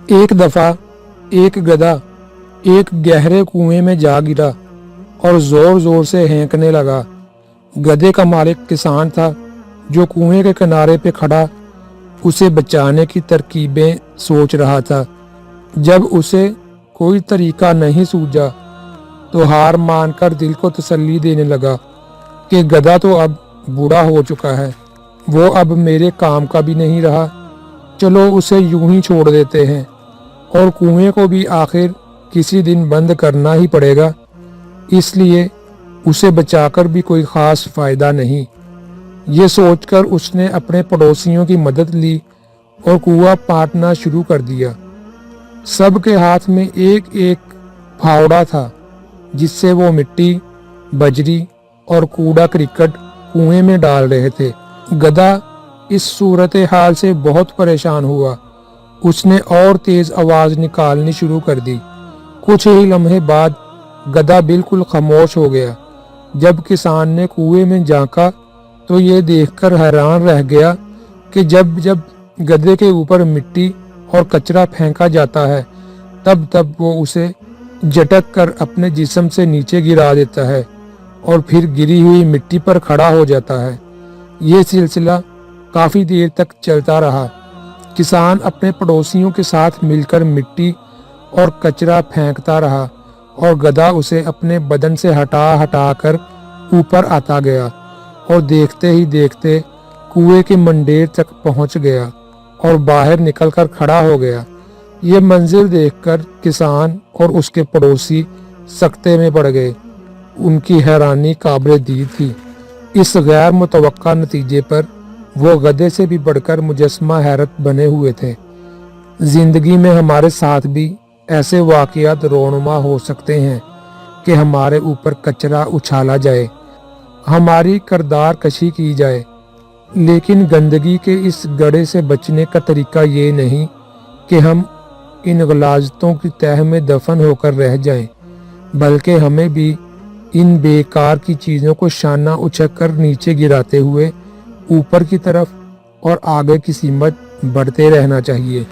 एक दफा एक गधा एक गहरे कुएं में जा गिरा और जोर जोर से हैंकने लगा। गधे का मालिक किसान था जो कुएं के किनारे पे खड़ा उसे बचाने की तरकीबें सोच रहा था। जब उसे कोई तरीका नहीं सूझा तो हार मानकर दिल को तसल्ली देने लगा कि गधा तो अब बूढ़ा हो चुका है, वो अब मेरे काम का भी नहीं रहा, चलो उसे यूं ही छोड़ देते हैं और कुएं को भी आखिर किसी दिन बंद करना ही पड़ेगा, इसलिए उसे बचाकर भी कोई ख़ास फ़ायदा नहीं। ये सोचकर उसने अपने पड़ोसियों की मदद ली और कुआं पाटना शुरू कर दिया। सबके हाथ में एक एक फावड़ा था जिससे वो मिट्टी, बजरी और कूड़ा करकट कुएं में डाल रहे थे। गधा इस सूरत हाल से बहुत परेशान हुआ। उसने और तेज आवाज निकालनी शुरू कर दी। कुछ ही लम्हे बाद गधा बिल्कुल खामोश हो गया। जब किसान ने कुएं में झांका तो ये देखकर हैरान रह गया कि जब जब गधे के ऊपर मिट्टी और कचरा फेंका जाता है तब तब वो उसे झटक कर अपने जिस्म से नीचे गिरा देता है और फिर गिरी हुई मिट्टी पर खड़ा हो जाता है। ये सिलसिला काफ़ी देर तक चलता रहा। किसान अपने पड़ोसियों के साथ मिलकर मिट्टी और कचरा फेंकता रहा और गधा उसे अपने बदन से हटा हटा कर ऊपर आता गया और देखते ही देखते कुएं के मंडेर तक पहुंच गया और बाहर निकलकर खड़ा हो गया। ये मंजिल देखकर किसान और उसके पड़ोसी सकते में पड़ गए। उनकी हैरानी काबिल दीद थी। इस गैर मुतवक्का नतीजे पर वो गधे से भी बढ़कर मुजस्मा हैरत बने हुए थे। जिंदगी में हमारे साथ भी ऐसे वाक़यात रोनुमा हो सकते हैं कि हमारे ऊपर कचरा उछाला जाए, हमारी किरदार कशी की जाए, लेकिन गंदगी के इस गड्ढे से बचने का तरीका ये नहीं कि हम इन गलाजतों की तह में दफन होकर रह जाएं, बल्कि हमें भी इन बेकार की चीज़ों को शाना उछक कर नीचे गिराते हुए ऊपर की तरफ और आगे की सीमत बढ़ते रहना चाहिए।